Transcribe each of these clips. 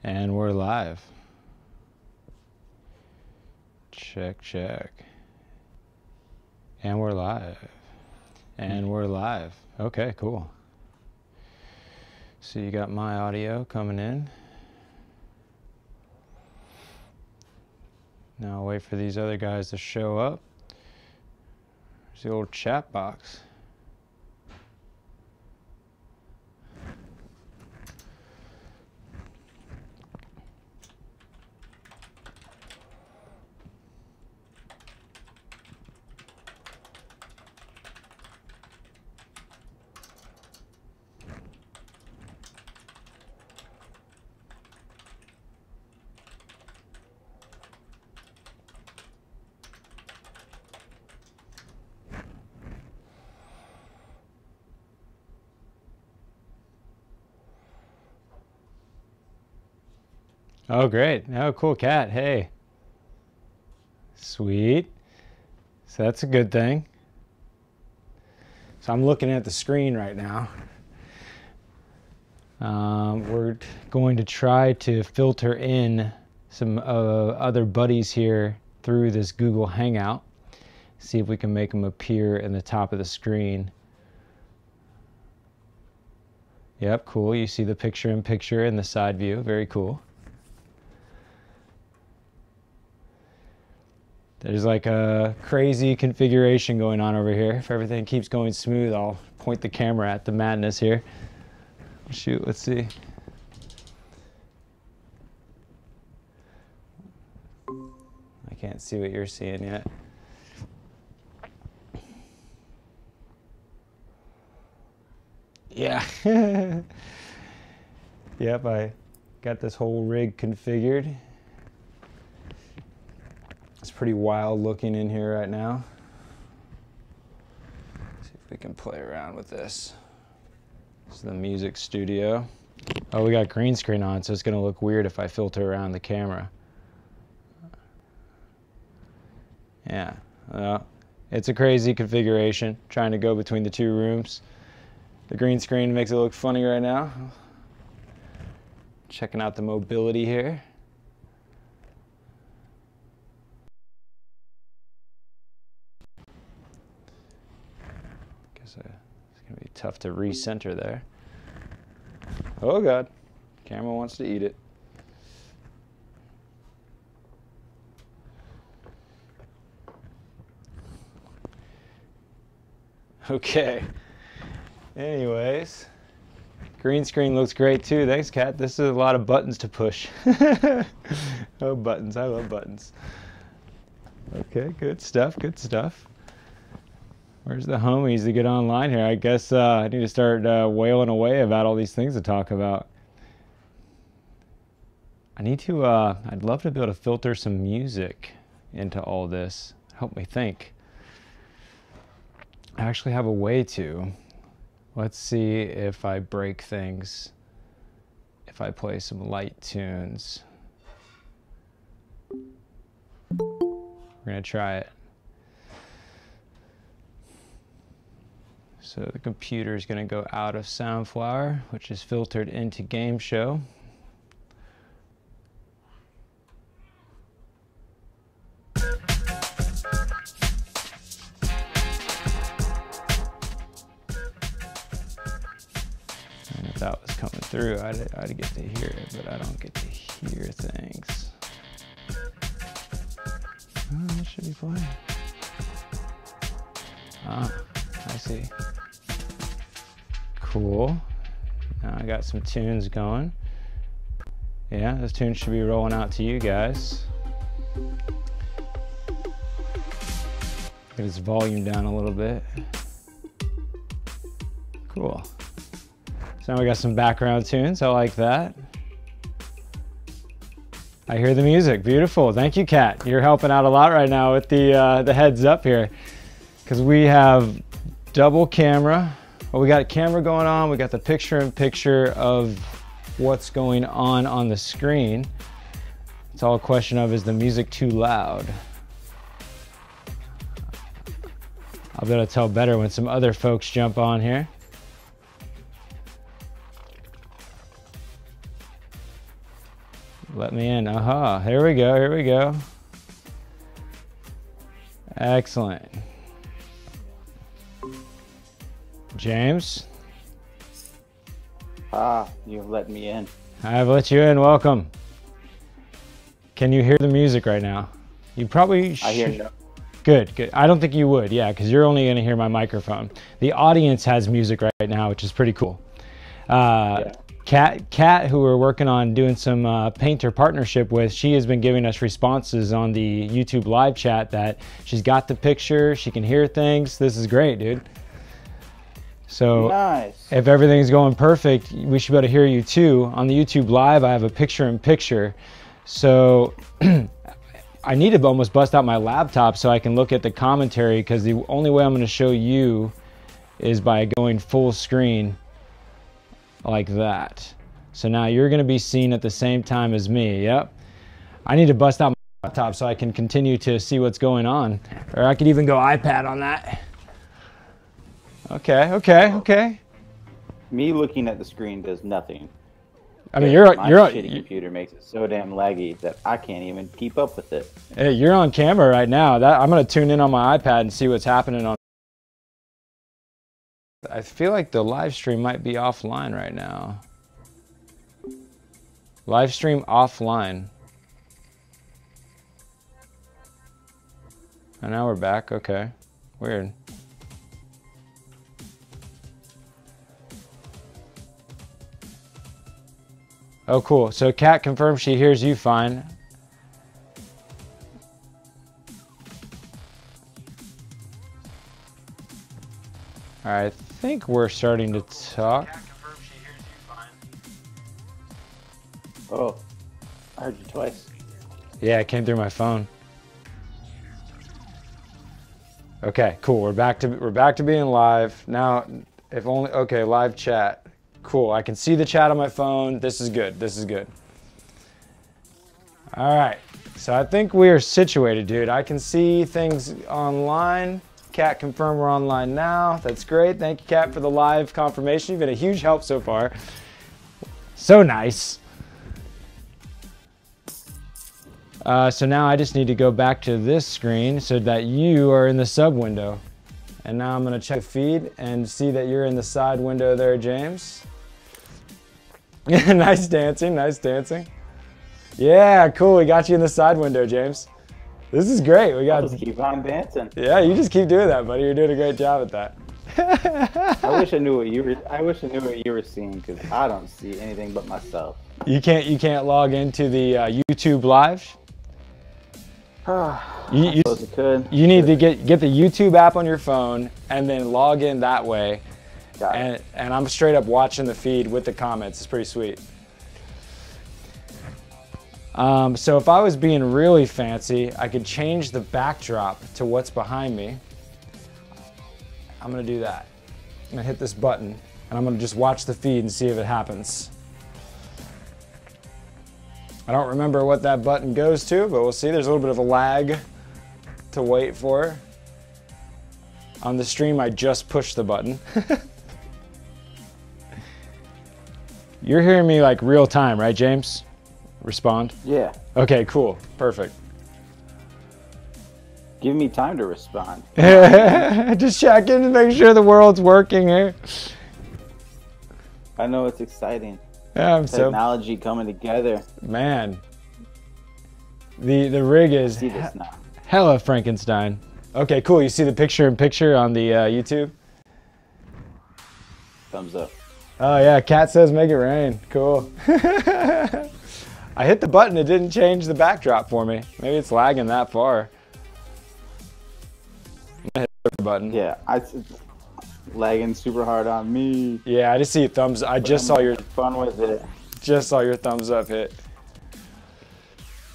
And we're live. Check, check. And we're live. And we're live. Okay, cool. So you got my audio coming in. Now I'll wait for these other guys to show up. There's the old chat box. Oh, great. Oh, cool cat. Hey. Sweet. So that's a good thing. So I'm looking at the screen right now. We're going to try to filter in some other buddies here through this Google Hangout. See if we can make them appear in the top of the screen. Yep, cool. You see the picture-in-picture in the side view. Very cool. There's like a crazy configuration going on over here. If everything keeps going smooth, I'll point the camera at the madness here. Shoot, let's see. I can't see what you're seeing yet. Yeah. Yep, I got this whole rig configured. It's pretty wild looking in here right now. See if we can play around with this. This is the music studio. Oh, we got green screen on, so it's gonna look weird if I filter around the camera. Yeah, it's a crazy configuration, trying to go between the two rooms. The green screen makes it look funny right now. Checking out the mobility here. It's gonna be tough to recenter there. Oh God, camera wants to eat it. Okay, anyways, green screen looks great too. Thanks, Kat. This is a lot of buttons to push. Oh, buttons, I love buttons. Okay, good stuff, good stuff. Where's the homies to get online here? I guess I need to start wailing away about all these things to talk about. I need to, I'd love to be able to filter some music into all this. Help me think. I actually have a way to. Let's see if I break things. If I play some light tunes. We're gonna try it. So the computer is going to go out of Soundflower, which is filtered into Game Show. And if that was coming through, I'd get to hear it, but I don't get to hear things. Oh, that should be fine. Ah, I see. Cool. Now I got some tunes going. Yeah, those tunes should be rolling out to you guys. Get its volume down a little bit. Cool. So now we got some background tunes. I like that. I hear the music. Beautiful. Thank you, Kat. You're helping out a lot right now with the heads up here, because we have double camera. Well, we got a camera going on. We got the picture-in-picture of what's going on the screen. It's all a question of, is the music too loud? I'll be able to tell better when some other folks jump on here. Let me in. Aha. Here we go. Here we go. Excellent. James? You've let me in. I've let you in. Welcome. Can you hear the music right now? You probably I hear no. Good, good. I don't think you would, yeah, because you're only going to hear my microphone. The audience has music right now, which is pretty cool. Yeah. Kat, who we're working on doing some painter partnership with, she has been giving us responses on the YouTube live chat that she's got the picture, she can hear things. This is great, dude. So Nice. if everything's going perfect, we should be able to hear you too. On the YouTube live, I have a picture-in-picture. So I need to almost bust out my laptop so I can look at the commentary, because the only way I'm going to show you is by going full screen like that. So now you're going to be seen at the same time as me. Yep. I need to bust out my laptop so I can continue to see what's going on. Or I could even go iPad on that. Okay. Me looking at the screen does nothing. I mean, My shitty computer makes it so damn laggy that I can't even keep up with it. Hey, you're on camera right now. I'm going to tune in on my iPad and see what's happening on. I feel like the live stream might be offline right now. Live stream offline. And now we're back. Okay. Weird. Oh, cool. So Kat confirms she hears you fine. All right, I think we're starting to talk. Kat confirms she hears you fine. Oh, I heard you twice. Yeah, it came through my phone. Okay, cool. We're back to being live now. If only okay, live chat. Cool. I can see the chat on my phone. This is good. This is good. All right. So I think we are situated, dude. I can see things online. Kat confirmed we're online now. That's great. Thank you, Kat, for the live confirmation. You've been a huge help so far. So nice. So now I just need to go back to this screen so that you are in the sub window. And now I'm going to check the feed and see that you're in the side window there, James. Nice dancing, nice dancing. Yeah, cool. We got you in the side window, James. This is great. We got. I'll just keep on dancing. Yeah, you just keep doing that, buddy. You're doing a great job at that. I wish I knew what you were. I wish I knew what you were seeing, because I don't see anything but myself. You can't log into the YouTube live. I suppose it could. You need to get the YouTube app on your phone and then log in that way. And I'm straight up watching the feed with the comments. It's pretty sweet. So if I was being really fancy, I could change the backdrop to what's behind me. I'm gonna do that. I'm gonna hit this button and I'm gonna just watch the feed and see if it happens. I don't remember what that button goes to, but we'll see. There's a little bit of a lag to wait for. On the stream, I just pushed the button. You're hearing me like real time, right, James? Respond? Yeah. Okay, cool. Perfect. Give me time to respond. Just checking to make sure the world's working here. I know it's exciting. Yeah, Technology coming together. Man. The rig is See this now. hella Frankenstein. Okay, cool. You see the picture-in-picture on the YouTube? Thumbs up. Oh yeah, Kat says make it rain. Cool. I hit the button, it didn't change the backdrop for me. Maybe it's lagging that far. I'm gonna hit the button. Yeah, it's lagging super hard on me. Yeah, I just see a thumbs. I just saw your fun with it. Just saw your thumbs up hit.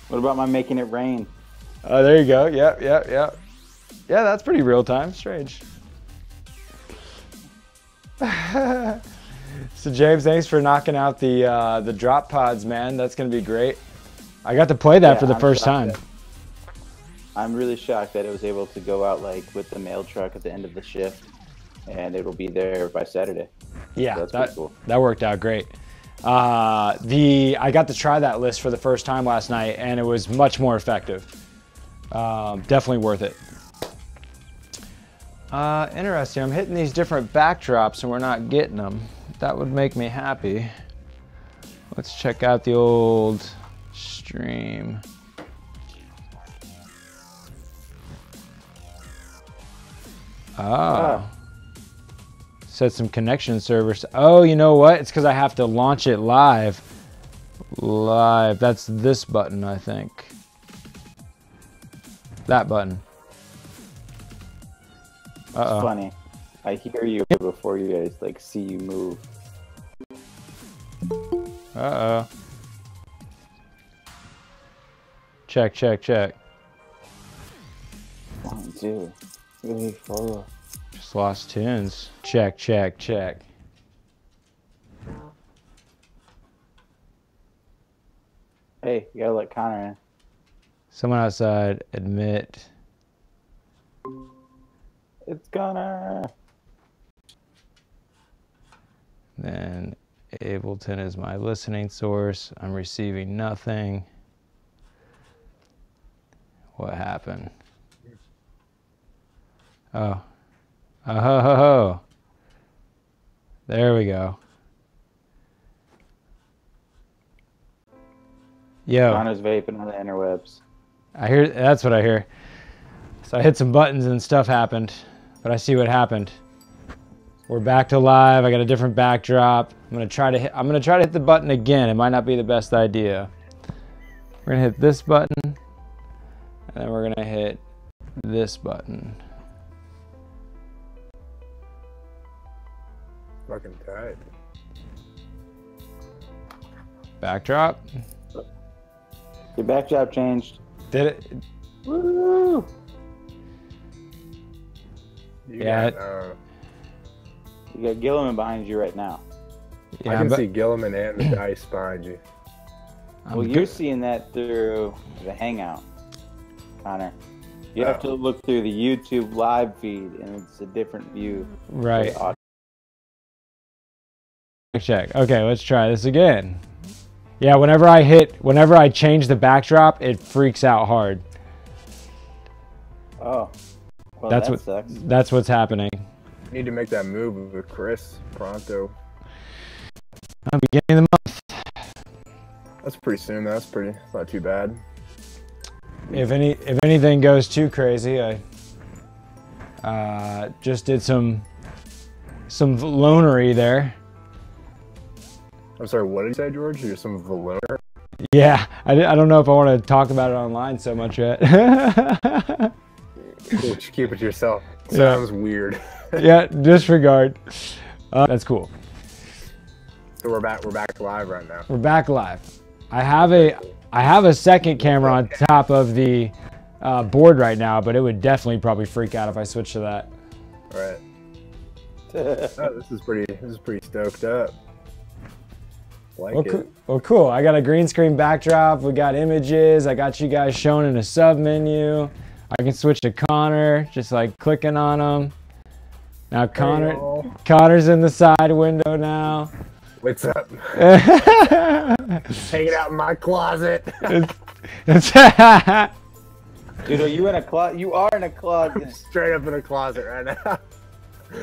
What about my making it rain? Oh, there you go. Yep. Yeah, that's pretty real time. Strange. So James, thanks for knocking out the drop pods, man. That's gonna be great. I got to play that for the first time. I'm really shocked that it was able to go out like with the mail truck at the end of the shift, and it'll be there by Saturday. Yeah, so that's pretty cool. That worked out great. I got to try that list for the first time last night, and it was much more effective. Definitely worth it. Interesting. I'm hitting these different backdrops, and we're not getting them. That would make me happy. Let's check out the old stream. Oh. Set some connection servers. Oh, you know what? It's because I have to launch it live. Live. That's this button, I think. That button. Uh-oh. It's funny. I hear you before you guys like see you move. Uh-oh. Check, check, check. 1, 2, 3, 4. Just lost tunes. Check, check, check. Hey, you gotta let Connor in. Someone outside, admit. It's Connor. Then Ableton is my listening source. I'm receiving nothing. What happened? Oh. Oh, ho, ho, ho. There we go. Yo. Connor's vaping on the interwebs. I hear, that's what I hear. So I hit some buttons and stuff happened, but I see what happened. We're back to live. I got a different backdrop. I'm gonna try to hit the button again. It might not be the best idea. We're gonna hit this button, and then we're gonna hit this button. Fucking tight. Backdrop. Your backdrop changed. Did it? Woo! Yeah. You got Gilliman behind you right now. Yeah, I can see Gilliman and the dice behind you. Well, you're seeing that through the Hangout, Connor. You have to look through the YouTube live feed, and it's a different view. right. Check. Okay, let's try this again. Yeah, whenever I change the backdrop, it freaks out hard. Oh, well, That's that what sucks. That's what's happening. You need to make that move with Chris pronto. Beginning of the month. That's pretty soon. That's pretty. Not too bad. If anything goes too crazy, I just did some lonery there. I'm sorry. What did you say, George? You're some Valoner? Yeah, I don't know if I want to talk about it online so much yet. Cool, just keep it to yourself. Yeah. Sounds weird. Yeah, disregard. That's cool. So we're back live right now. We're back live. I have a second camera on top of the board right now, but it would definitely probably freak out if I switched to that. All right. Oh, this is pretty stoked up. Like it. Well, cool. I got a green screen backdrop. We got images. I got you guys shown in a sub menu. I can switch to Connor, just like clicking on him. Now Connor's in the side window now. What's up? Hanging out in my closet. Dude, are you in a closet? You are in a closet. Straight up in a closet right now.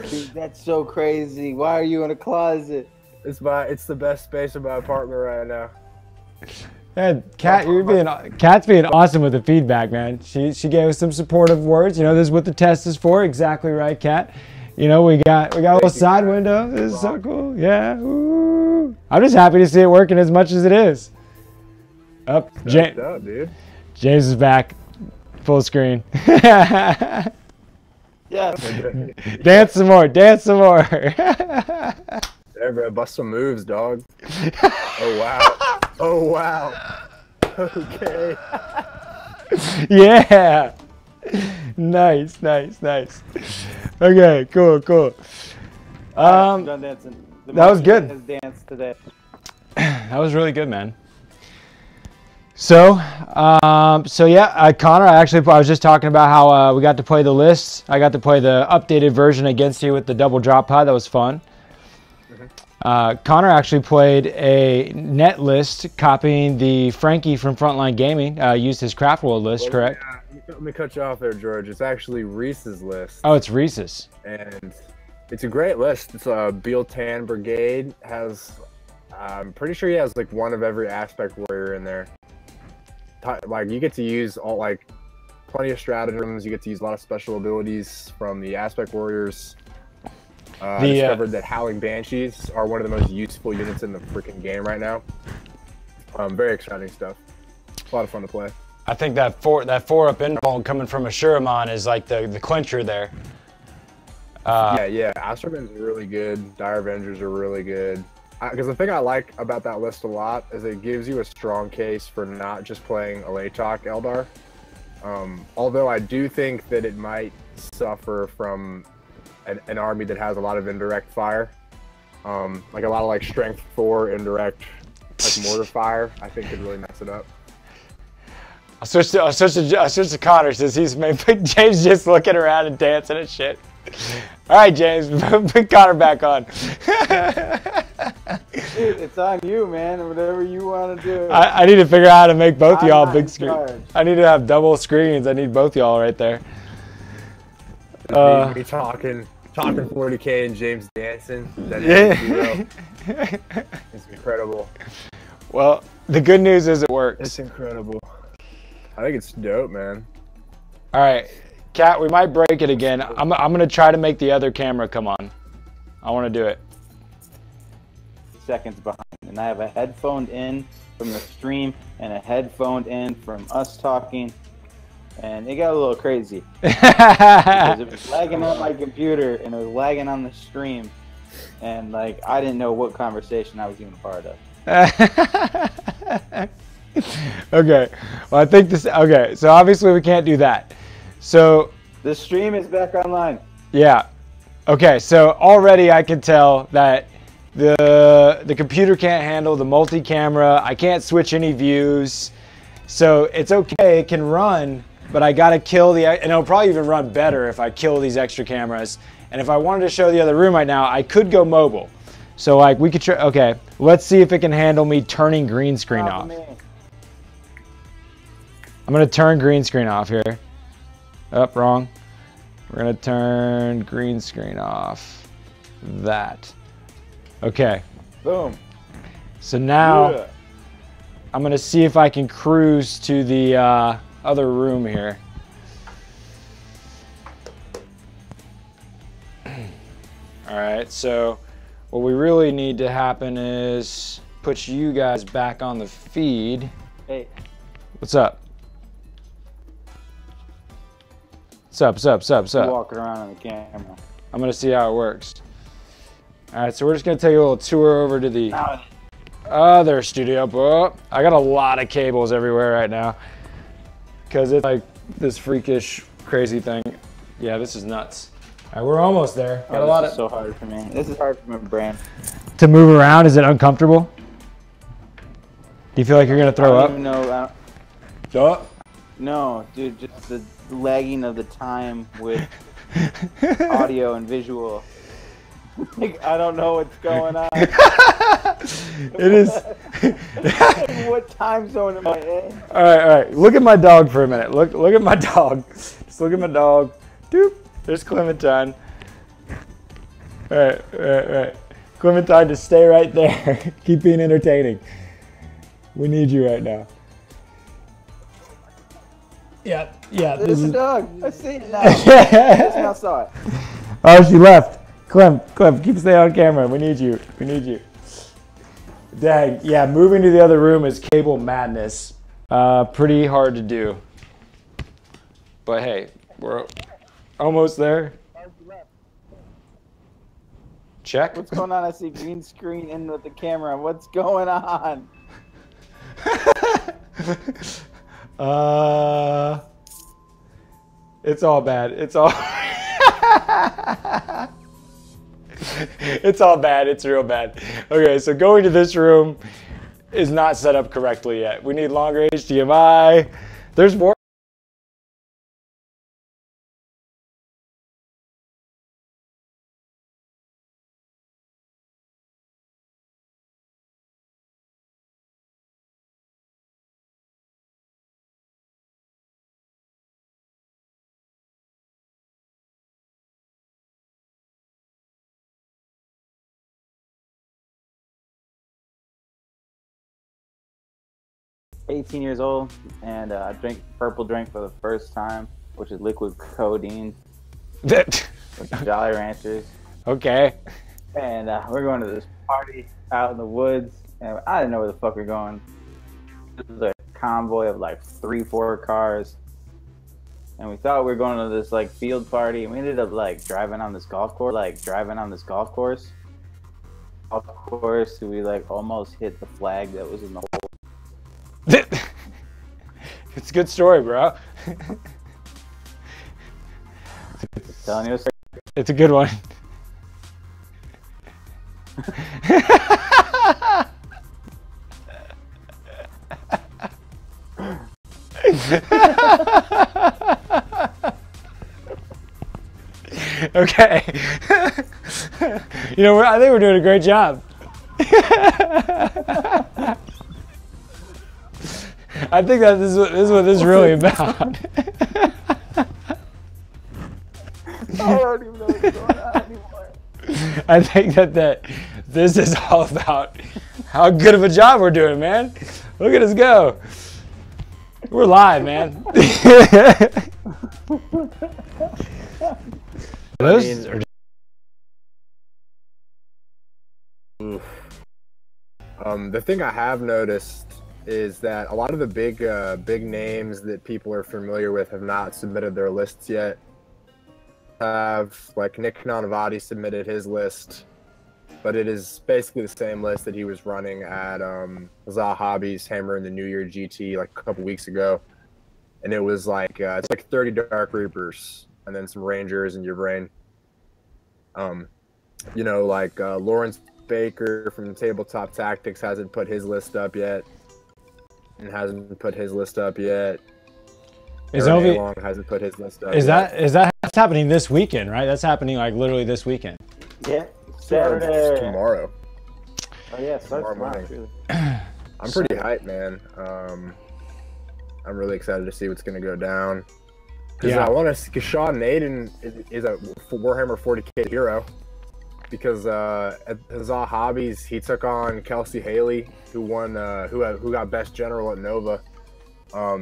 Dude, that's so crazy. Why are you in a closet? It's the best space in my apartment right now. Yeah, Kat's being awesome with the feedback, man. She gave us some supportive words. You know, this is what the test is for. Exactly right, Kat. You know, we got a little side window. This is so cool. Yeah. Ooh. I'm just happy to see it working as much as it is. Up, James. Up, dude. James is back, full screen. Yeah. Dance some more. Dance some more. Yeah, bro, bust some moves, dog. Oh wow. Oh wow. Okay. Yeah. Nice. Okay, cool. Done dancing. That was good. Has danced today. That was really good, man. So yeah, Connor, I was just talking about how we got to play the lists. I got to play the updated version against you with the double drop pod. That was fun. Connor actually played a net list copying the Frankie from Frontline Gaming. Used his Craft World list, correct? Yeah, let me cut you off there, George. It's actually Reese's list. Oh, it's Reese's. And it's a great list. It's a Beal-Tan Brigade. Has, I'm pretty sure he has like one of every aspect warrior in there. Like you get to use all like plenty of stratagems. You get to use a lot of special abilities from the aspect warriors. I discovered that Howling Banshees are one of the most useful units in the freaking game right now. Very exciting stuff. A lot of fun to play. I think that 4-up interval coming from a Shuramon is like the clincher there. Yeah. Astroman's really good. Dire Avengers are really good. Because the thing I like about that list a lot is it gives you a strong case for not just playing Alatok Eldar. Although I do think that it might suffer from an army that has a lot of indirect fire. Like a lot of like strength 4 indirect like mortar fire, I think could really mess it up. I'll switch to Connor since he's made James just looking around and dancing and shit. All right, James, put Connor back on. Dude, it's on you, man. Whatever you want to do. I need to figure out how to make both y'all big screen. I need to have double screens. I need both y'all right there. Me talking 40K and James dancing. Yeah. It's incredible. Well, the good news is it works. It's incredible. I think it's dope, man. All right, Kat, we might break it again. I'm gonna try to make the other camera come on. I want to do it. Seconds behind, and I have a headphone in from the stream and a headphone in from us talking, and it got a little crazy because it was lagging on my computer and it was lagging on the stream, and like I didn't know what conversation I was even a part of. Okay, well I think this. Okay, so obviously we can't do that. So the stream is back online. Yeah. Okay, so already I can tell that the computer can't handle the multi-camera. I can't switch any views. So it's okay, it can run, but I gotta kill and it'll probably even run better if I kill these extra cameras. And if I wanted to show the other room right now, I could go mobile. So like we could try, okay, let's see if it can handle me turning green screen off. I'm gonna turn green screen off here. Oh, wrong. We're gonna turn green screen off. That. Okay. Boom. So now I'm gonna see if I can cruise to the other room here. All right. So what we really need to happen is put you guys back on the feed. Hey. What's up? What's up? Walking around on the camera. I'm gonna see how it works. All right, so we're just gonna take a little tour over to the other studio. Oh, I got a lot of cables everywhere right now because it's like this freakish, crazy thing. Yeah, this is nuts. All right, we're almost there. Got a lot of. So hard for me. This is hard for my brain. To move around, is it uncomfortable? Do you feel like you're gonna throw up? No. Oh. No, dude, just the lagging of the time with audio and visual. Like, I don't know what's going on. It is. What time zone am I in? All right. Look at my dog for a minute. Look at my dog. Just look at my dog. Doop. There's Clementine. All right. Clementine, just stay right there. Keep being entertaining. We need you right now. Yeah. There's a dog. I see it now. I just now saw it. Oh, she left. Clem, keep staying on camera. We need you. Dang, yeah, moving to the other room is cable madness. Pretty hard to do. But hey, we're almost there. Check. What's going on? I see green screen in with the camera. What's going on? It's all bad. It's all It's all bad. It's real bad. Okay, so going to this room is not set up correctly yet. We need longer HDMI. There's more 18 years old, and I drank purple drink for the first time, which is liquid codeine with Jolly Ranchers. Okay. And we're going to this party out in the woods, and I didn't know where the fuck we're going. It was a convoy of like 3-4 cars, and we thought we were going to this like field party, and we ended up like driving on this golf course. We like almost hit the flag that was in the hole. It's a good story, bro. Telling you a story. It's a good one. Okay. You know, I think we're doing a great job. I think that this is what this is really about. I don't even know what's going on anymore. I think that this is all about how good of a job we're doing, man. Look at us go. We're live, man. Those are the thing I have noticed is that a lot of the big names that people are familiar with have not submitted their lists yet. Like Nick Nanavati submitted his list, but it is basically the same list that he was running at Zaw Hobbies Hammer in the New Year GT like a couple weeks ago, and it was like it's like 30 Dark Reapers and then some Rangers in your brain. You know, like Lawrence Baker from Tabletop Tactics hasn't put his list up yet, and hasn't put his list up yet. Is Aaron Long hasn't put his list up. Is that's happening this weekend, right? That's happening like literally this weekend. Yeah, Saturday. Tomorrow. Oh yeah, tomorrow morning. Really. I'm pretty hyped, man. I'm really excited to see what's gonna go down. Because I want to. Because Sean Naden is a Warhammer 40K hero. Because at Zaw Hobbies, he took on Kelsey Haley, who won, who got Best General at Nova.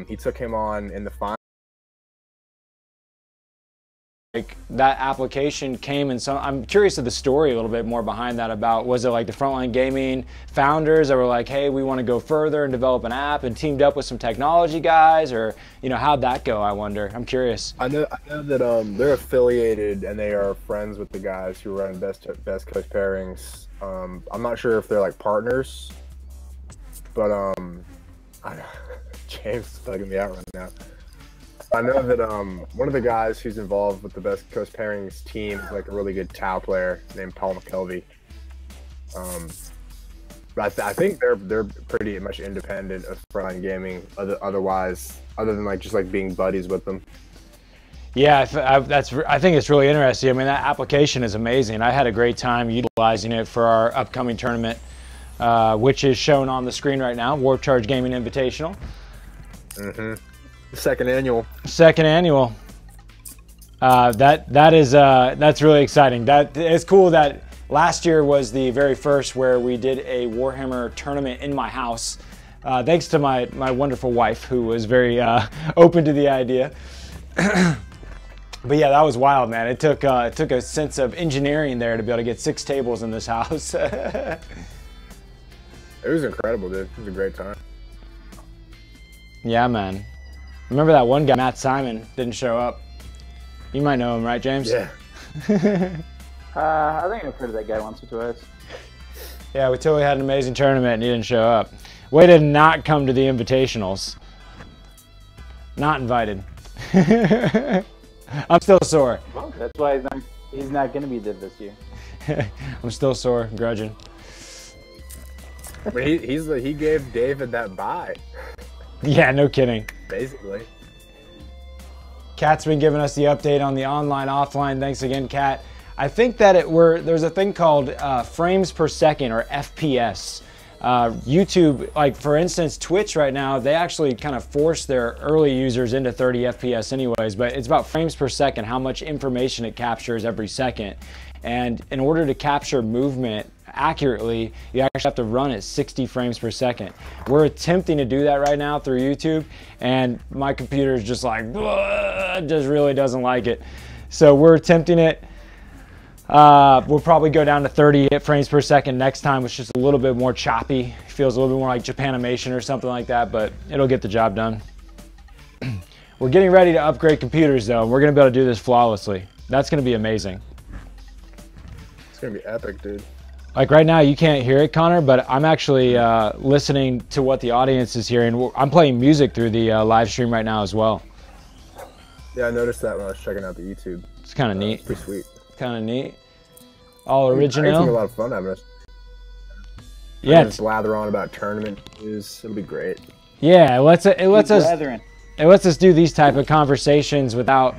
He took him on in the final. Like that application came in some. I'm curious of the story a little bit more behind that. About was it like the Frontline Gaming founders that were like, hey, we want to go further and develop an app, and teamed up with some technology guys, or you know, how'd that go? I wonder. I'm curious. I know that they're affiliated and they are friends with the guys who run Best Coast Pairings. I'm not sure if they're like partners, but James is bugging me out right now. I know that one of the guys who's involved with the Best Coast Pairings team is like a really good Tau player named Paul McKelvey. But I think they're pretty much independent of Frontline Gaming. Other than like just like being buddies with them. Yeah, I think it's really interesting. I mean, that application is amazing. I had a great time utilizing it for our upcoming tournament, which is shown on the screen right now, Warp Charge Gaming Invitational. Mm-hmm. Second annual. That's really exciting. That it's cool that last year was the very first where we did a Warhammer tournament in my house. Thanks to my wonderful wife, who was very open to the idea. But yeah, that was wild, man. It took a sense of engineering there to be able to get 6 tables in this house. It was incredible, dude. It was a great time. Yeah, man. Remember that one guy, Matt Simon, didn't show up. You might know him, right, James? Yeah. I think I've heard of that guy once or twice. Yeah, we totally had an amazing tournament and he didn't show up. Way to not come to the invitationals. Not invited. I'm still sore. Well, that's why he's not going to be there this year. I'm still sore, grudging. But he gave David that bye. Yeah, no kidding. Basically. Kat's been giving us the update on the online, offline. Thanks again, Kat. I think that there's a thing called frames per second, or FPS. YouTube, like for instance, Twitch right now, they actually kind of force their early users into 30 FPS anyways, but it's about frames per second, how much information it captures every second. And in order to capture movement accurately, you actually have to run at 60 frames per second. We're attempting to do that right now through YouTube, and my computer is just like, just really doesn't like it. So we're attempting it. We'll probably go down to 38 frames per second next time, which is a little bit more choppy. Feels a little bit more like Japanimation or something like that, but it'll get the job done. We're getting ready to upgrade computers though. We're gonna be able to do this flawlessly. That's gonna be amazing. It's gonna be epic, dude. Like right now, you can't hear it, Connor, but I'm actually listening to what the audience is hearing. I'm playing music through the live stream right now as well. Yeah, I noticed that when I was checking out the YouTube. It's kind of neat. It's pretty sweet. Kind of neat. All I original. think a lot of fun having us. Yeah. Just blather on about tournament news. It'll be great. Yeah, it lets us Brethren. it lets us do these type of conversations without,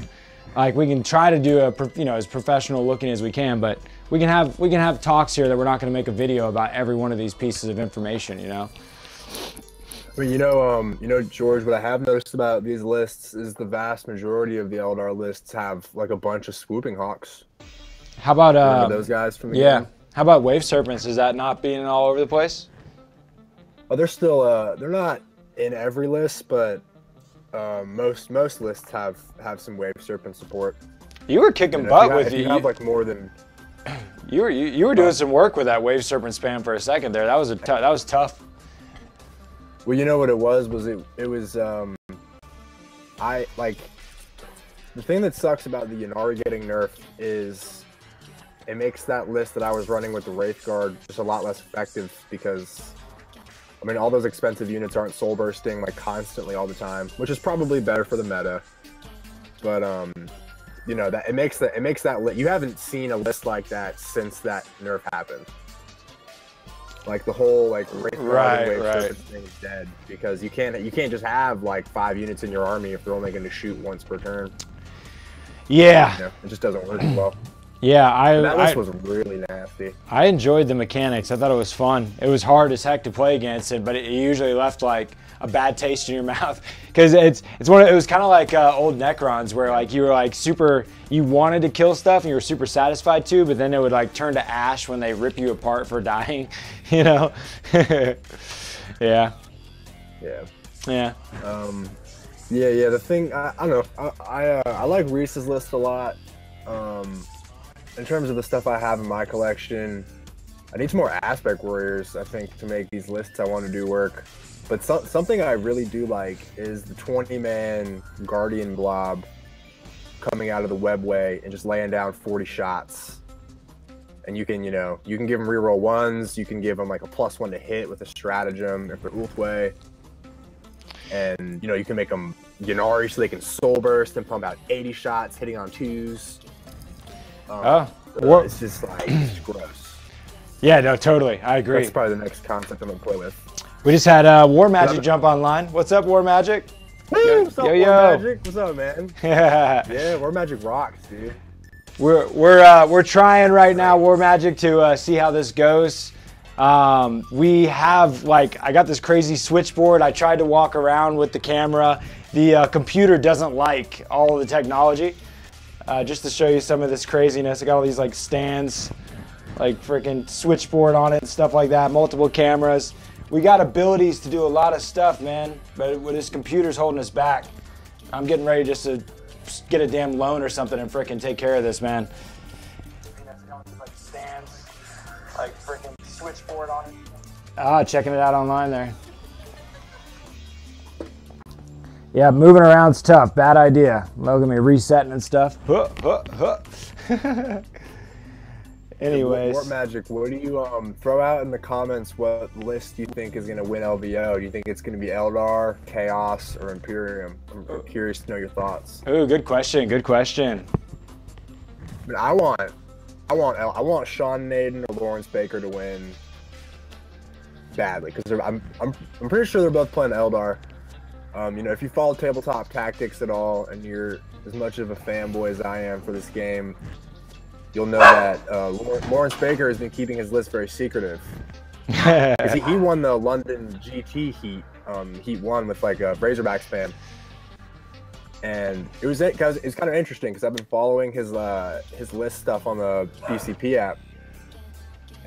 like, we can try to do as professional looking as we can, but we can have talks here that we're not going to make a video about every one of these pieces of information, you know. I mean, George, what I have noticed about these lists is the vast majority of the Eldar lists have like a bunch of swooping hawks. How about Remember those guys from the yeah? game? How about wave serpents? Is that not being all over the place? Oh, they're still they're not in every list, but most lists have some wave serpent support. You were kicking And butt if with you have like more than you were doing some work with that wave serpent spam for a second there. That was tough. Well, you know what it was I like the thing that sucks about the Ynnari getting nerfed is it makes that list that I was running with the Wraithguard just a lot less effective because I mean all those expensive units aren't soul bursting like constantly all the time, which is probably better for the meta. But you know that it makes that list. You haven't seen a list like that since that nerf happened. Like the whole like Wraithguard thing is dead because you can't just have like 5 units in your army if they're only going to shoot once per turn. Yeah. You know, it just doesn't work as well. Yeah, That list was really nasty. I enjoyed the mechanics. I thought it was fun. It was hard as heck to play against it, but it usually left like a bad taste in your mouth because it was kind of like old Necrons where like you were like you wanted to kill stuff and you were super satisfied too, but then it would like turn to ash when they rip you apart for dying, you know? Yeah. Yeah. Yeah. Yeah. The thing I don't know. I like Reese's list a lot. In terms of the stuff I have in my collection, I need some more Aspect Warriors, I think, to make these lists I want to do work. But something I really do like is the 20-man Guardian Blob coming out of the webway and just laying down 40 shots. And you can give them reroll 1s, you can give them like a +1 to hit with a stratagem if they're Ulfway. And, you can make them Ynnari so they can soul burst and pump out 80 shots, hitting on 2s. It's just like, it's gross. Yeah, no, totally. I agree. That's probably the next concept I'm going to play with. We just had War Magic jump online. What's up, War Magic? Woo, what's up, yo. War Magic? What's up, man? Yeah, War Magic rocks, dude. We're trying right now, War Magic, to see how this goes. We have I got this crazy switchboard. I tried to walk around with the camera. The computer doesn't like all of the technology. Just to show you some of this craziness, I got all these stands, freaking switchboard on it and stuff like that. Multiple cameras. We got abilities to do a lot of stuff, man. But this computer's holding us back. I'm getting ready just to get a damn loan or something and freaking take care of this, man. Stands, freaking switchboard on it. Checking it out online there. Yeah, moving around's tough. Bad idea. Look at me resetting and stuff. Anyways. War Magic, what do you throw out in the comments what list you think is going to win LVO? Do you think it's going to be Eldar, Chaos, or Imperium? I'm curious to know your thoughts. Ooh, good question. Good question. I mean, I want Sean Naden or Lawrence Baker to win badly because I'm pretty sure they're both playing Eldar. If you follow Tabletop Tactics at all and you're as much of a fanboy as I am for this game, you'll know that Lawrence Baker has been keeping his list very secretive. He won the London GT Heat 1 with a Razorback spam. And it's kind of interesting because I've been following his list stuff on the BCP app.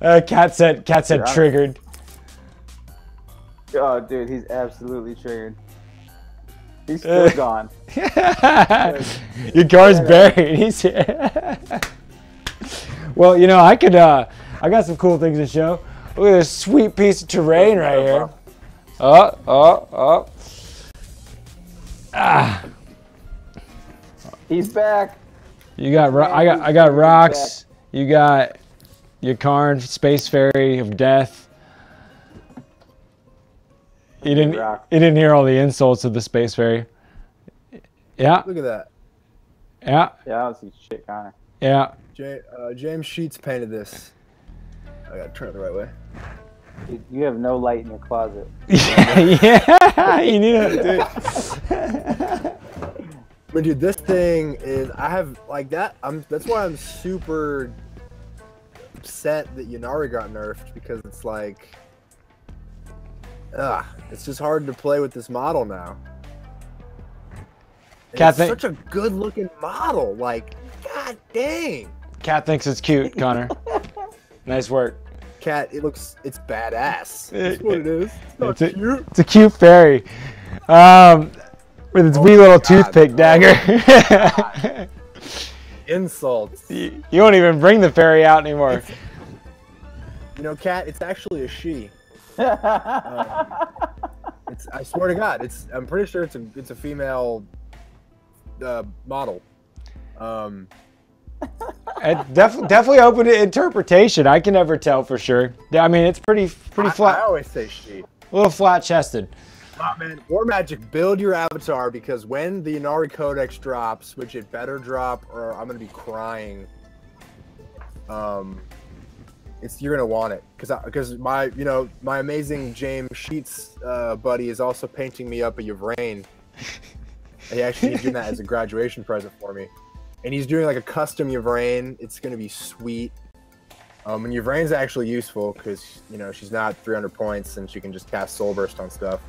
Cat said triggered. Oh, dude, he's absolutely triggered. He's still gone. Your car's buried. He's Well, you know, I got some cool things to show. Look at this sweet piece of terrain right here. Oh. Ah. He's back. You got I got rocks. You got your Karn Space Ferry of Death. You didn't hear all the insults of the Space Ferry. Yeah. Look at that. Yeah. Yeah, I don't see shit, Connor. Yeah. James Sheets painted this. I gotta turn it the right way. Dude, you have no light in your closet. Yeah. You need to. But dude, this thing is, I have like that. That's why I'm super upset that Ynnari got nerfed, because it's like, it's just hard to play with this model now. It's such a good looking model. Like, god dang. Cat thinks it's cute, Connor. Nice work. Cat, it's badass. That's what it is. It's not cute. It's a cute fairy. With its wee little toothpick dagger. Insults. You won't even bring the fairy out anymore. You know, Cat, it's actually a she. I swear to God, I'm pretty sure it's a female model. It definitely open to interpretation. I can never tell for sure. I mean, it's pretty flat. I always say she. A little flat chested. Oh, man, War Magic, build your avatar, because when the Ynnari Codex drops, which it better drop, or I'm gonna be crying. You're gonna want it, because my amazing James Sheets buddy is also painting me up a Yvrain. He's doing that as a graduation present for me, and he's doing like a custom Yvrain. It's gonna be sweet. And Yvrain's actually useful because she's not 300 points and she can just cast Soul Burst on stuff.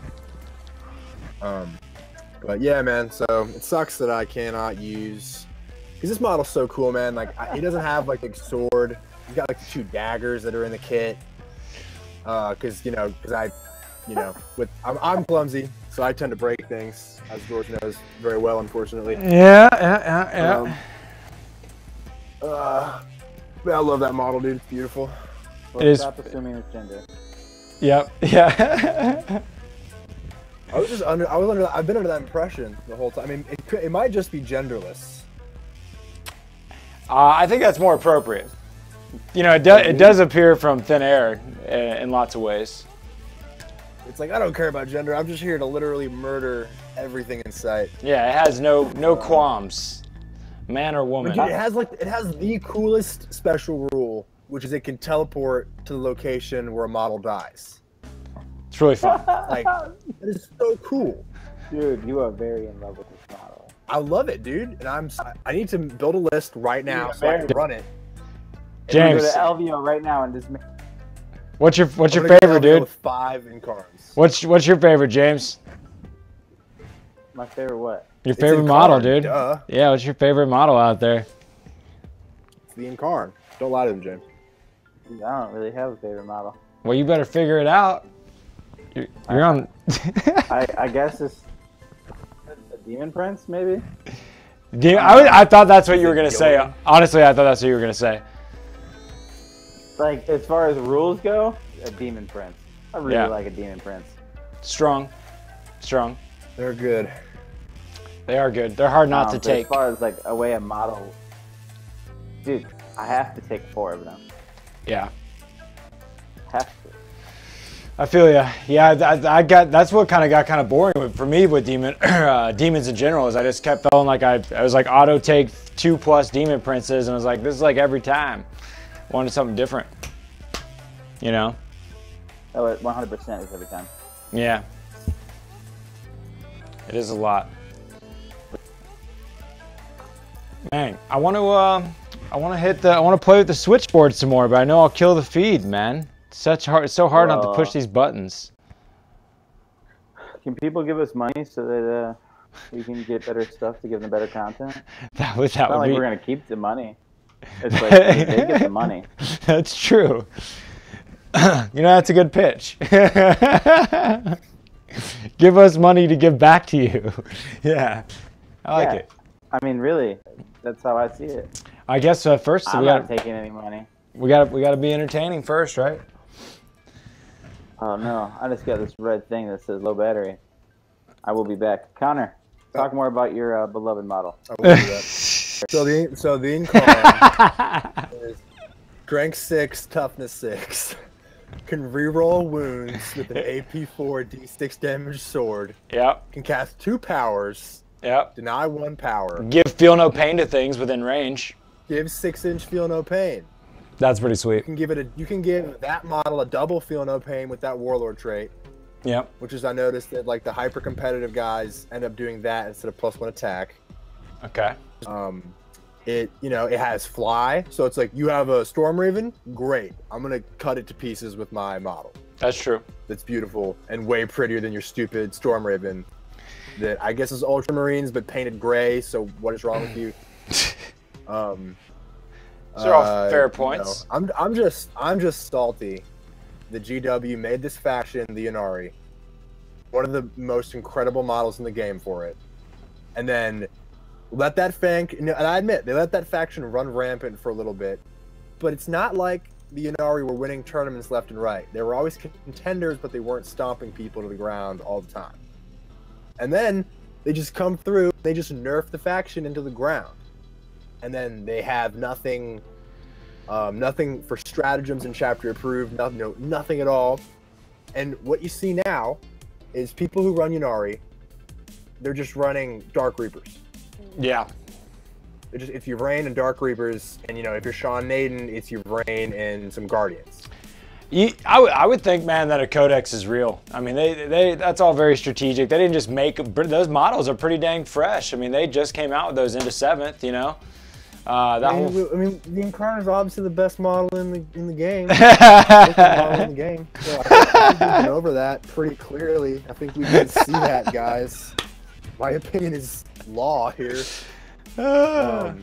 But yeah, man. So it sucks that I cannot use, because this model's so cool, man. Like he doesn't have like a sword. He's got like the 2 daggers that are in the kit. Because I'm clumsy, so I tend to break things, as George knows very well, unfortunately. Yeah. I love that model, dude. It's beautiful. Well, stop assuming it's gender. Yep. Yeah. I've been under that impression the whole time. I mean, it might just be genderless. I think that's more appropriate. It does appear from thin air in lots of ways. It's like, I don't care about gender. I'm just here to literally murder everything in sight. Yeah, it has no qualms, man or woman. Dude, it has the coolest special rule, which is it can teleport to the location where a model dies. It's really fun. Like, it is so cool. Dude, you are very in love with this model. I love it, dude. And I need to build a list right now so I can run it. James, go to LVO right now and just make... What's your favorite, dude? With 5 in cards. What's your favorite, James? My favorite what? Your favorite model, Incarn, dude. duh. Yeah, what's your favorite model out there? It's the Incarn. Don't lie to him, James. Dude, I don't really have a favorite model. Well, you better figure it out. You're on. I guess it's a Demon Prince, maybe? I thought that's what you were going to say. Honestly, I thought that's what you were going to say. Like, as far as rules go, a Demon Prince. I really like a Demon Prince. Strong. They're good. They are good. They're hard not to take. As far as like a way a model, dude, I have to take 4 of them. Yeah. Have to. I feel ya. Yeah, that's what kind of got boring for me with demons in general. Is I just kept feeling like I was like auto take 2+ demon princes, and I was like, this is like every time. Wanted something different. Oh, it 100% is every time. Yeah. It is a lot. Man, I want to play with the switchboard some more, but I know I'll kill the feed, man. It's so hard not to push these buttons. Can people give us money so that we can get better stuff to give them better content? That It's not would like be. we're gonna keep the money. It's like they get the money. That's true. That's a good pitch. Give us money to give back to you. Yeah, I like it. I mean, really, that's how I see it. I guess first I'm not taking any money. We got to be entertaining first, right? Oh no, I just got this red thing that says low battery. I will be back. Connor, talk more about your beloved model. I will do that. So the Incon is strength 6, toughness 6. Can reroll wounds with an AP4 D6 damage sword. Yep. Can cast 2 powers. Yep. Deny 1 power. Give feel no pain to things within range. Give 6-inch feel no pain. That's pretty sweet. You can give that model a double feel no pain with that warlord trait. Yep. Which is, I noticed that like the hyper competitive guys end up doing that instead of +1 attack. Okay. It has fly, so it's like you have a Storm Raven, great. I'm gonna cut it to pieces with my model. That's true. That's beautiful and way prettier than your stupid Storm Raven. That I guess is Ultramarines but painted gray. So what is wrong with you? These are all fair points. I'm just salty. The GW made this faction the Inari, one of the most incredible models in the game for it, and then let that and I admit they let that faction run rampant for a little bit, but it's not like the Inari were winning tournaments left and right. They were always contenders, but they weren't stomping people to the ground all the time. And then they just come through, they just nerf the faction into the ground, and then they have nothing for stratagems and chapter approved, nothing at all. And what you see now is people who run Ynnari, they're just running Dark Reapers. Yeah. It's Yvrain and Dark Reapers, and if you're Sean Naden, it's Yvrain and some Guardians. I would think, man, that a codex is real. I mean, that's all very strategic. They didn't just make those models are pretty dang fresh. I mean, they just came out with those into 7th. The Incarnate is obviously the best model in the game. Best model in the game. So I think we've been over that pretty clearly. I think we can see that, guys. My opinion is law here. I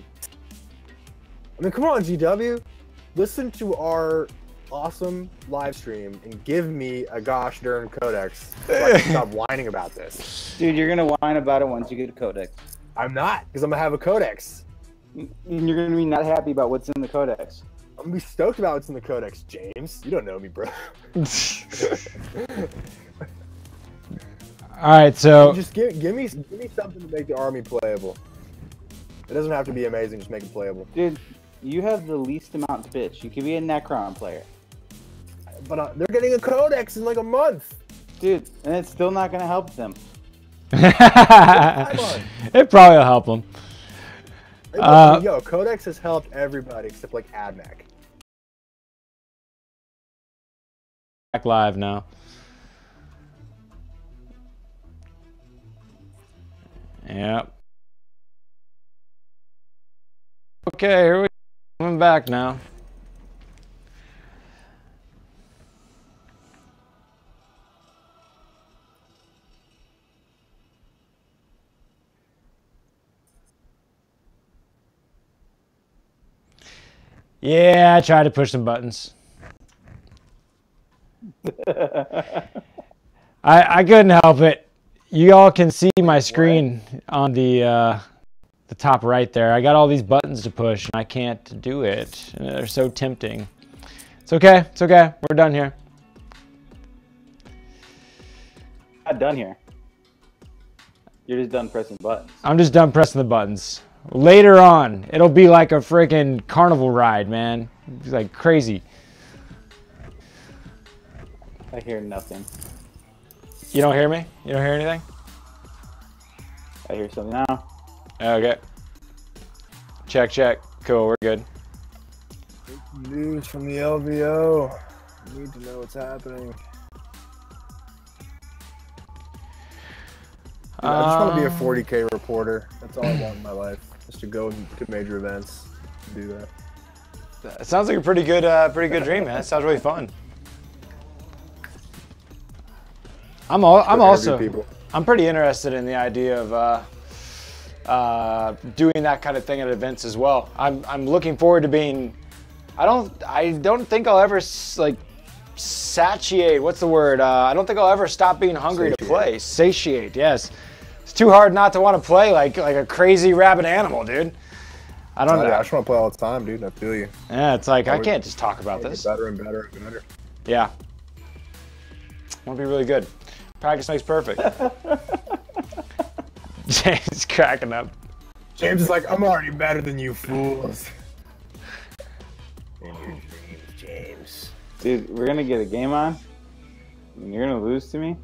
mean, come on, GW. Listen to our awesome live stream and give me a gosh darn codex so I can stop whining about this. Dude, you're gonna whine about it once you get a codex. I'm not, because I'm gonna have a codex. And you're gonna be not happy about what's in the codex. I'm gonna be stoked about what's in the codex, James. You don't know me, bro. All right, so just give me something to make the army playable. It doesn't have to be amazing, just make it playable. Dude, you have the least amount to pitch. You could be a Necron player. But they're getting a codex in like a month. Dude, and it's still not gonna help them. It probably will help them. Yo, codex has helped everybody except like AdMac. Back live now. Yep. Okay, here we go. Coming back now. Yeah, I tried to push some buttons. I couldn't help it. You all can see my screen on the top right there. I got all these buttons to push, and I can't do it. They're so tempting. It's okay. It's okay. We're done here. Not done here. You're just done pressing buttons. I'm just done pressing the buttons. Later on, it'll be like a freaking carnival ride, man. It's like crazy. I hear nothing. You don't hear me? You don't hear anything? I hear something now. Okay. Check, check. Cool, we're good. News from the LVO. I need to know what's happening. I just want to be a 40K reporter. That's all I want in my life. Just to go to major events. Do that. It sounds like a pretty good dream, man. It sounds really fun. I'm pretty interested in the idea doing that kind of thing at events as well. I'm looking forward to being. I don't think I'll ever like satiate. What's the word? I don't think I'll ever stop being hungry to play. Satiate. Yes. It's too hard not to want to play like a crazy rabid animal, dude. I don't know. I just want to play all the time, dude. I feel you. Yeah, it's like I can't just talk about this. Better and better and better. Yeah. Want to be really good. Practice makes perfect. James cracking up. James is like, I'm already better than you fools. In your dreams, James. Dude, we're gonna get a game on, and you're gonna lose to me,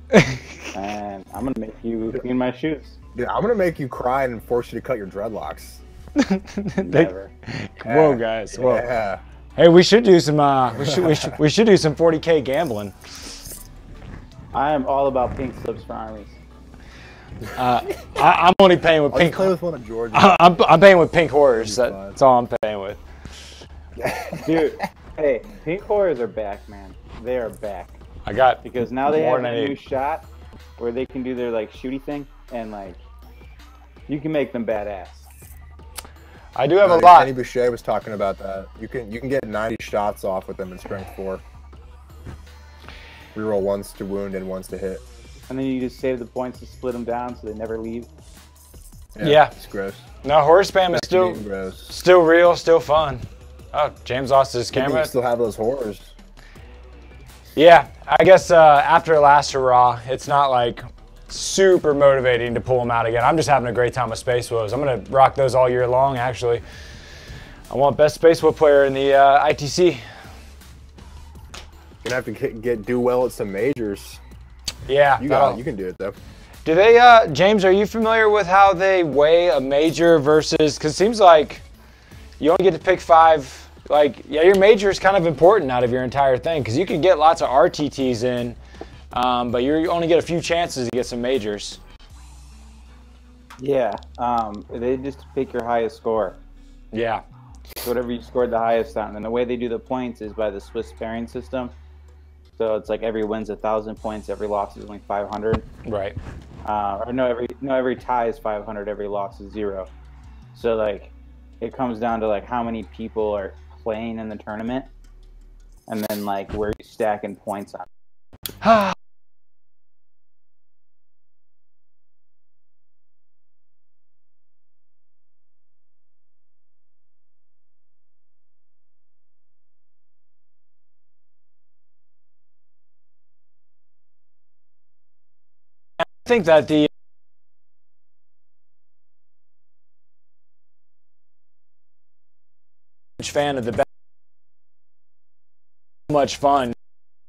and I'm gonna make you clean my shoes. Dude, I'm gonna make you cry and force you to cut your dreadlocks. Never. Whoa, guys. Whoa. Yeah. Hey, we should do some. We should do some 40K gambling. I am all about pink slips for armies. I'm only paying with I'll pink. just play with one of Georgia. I'm paying with pink horrors. That's all I'm paying with. Dude, hey, pink horrors are back, man. They are back. I got Because now they more have than a I new need. shot where they can do their like shooty thing, and like you can make them badass. I do have a lot. Kenny Boucher was talking about that. You can get 90 shots off with them in strength 4. Reroll once to wound and once to hit. And then you just save the points to split them down so they never leave. Yeah. It's gross. No, horror spam is Being gross. still real, still fun. Oh, James lost his You camera. still have those horrors. Yeah, I guess after last hurrah, it's not like super motivating to pull them out again. I'm just having a great time with Space Wolves. I'm gonna rock those all year long. Actually, I want best Space Wolf player in the ITC. You're gonna have to do well at some majors. Yeah, You can do it though. Do they, James? Are you familiar with how they weigh a major versus? Because it seems like you only get to pick 5. Like, yeah, your major is kind of important out of your entire thing because you can get lots of RTTs in, but you only get a few chances to get some majors. Yeah, they just pick your highest score. Yeah. So whatever you scored the highest on. And the way they do the points is by the Swiss pairing system. So it's like every win's 1,000 points, every loss is only 500. Right. Or no, every tie is 500, every loss is 0. So like, it comes down to like how many people are playing in the tournament, and then like where you stacking points on. I think that the fan of the best, so much fun.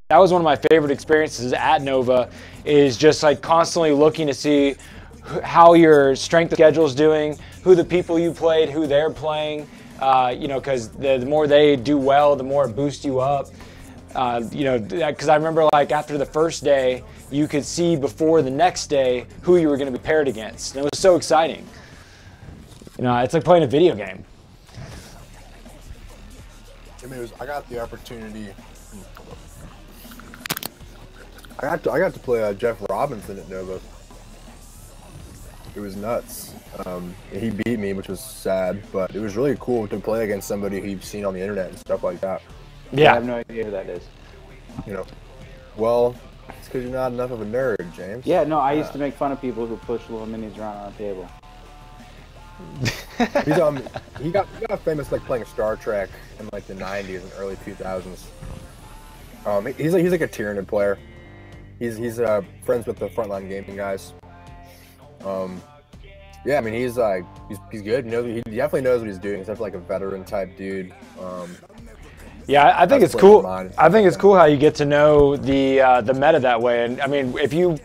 That was one of my favorite experiences at Nova, is just like constantly looking to see how your strength schedule is doing, who the people you played, who they're playing, you know, because the more they do well, the more it boosts you up. You know, because I remember like after the first day, you could see before the next day who you were going to be paired against. And it was so exciting. You know, it's like playing a video game. I mean, I got the opportunity. I got to play Jeff Robinson at Nova. It was nuts. He beat me, which was sad, but it was really cool to play against somebody who you've seen on the internet and stuff like that. Yeah. I have no idea who that is. You know, well, it's because you're not enough of a nerd, James. Yeah, no, I used to make fun of people who push little minis around on a table. He got famous like playing Star Trek in like the 90s and early 2000s. He's like a Tyranid player. He's friends with the Frontline Gaming guys. Yeah, I mean he's good. He definitely knows what he's doing. He's definitely like a veteran type dude. Yeah, I think it's cool. I think it's cool how you get to know the meta that way. And I mean, if you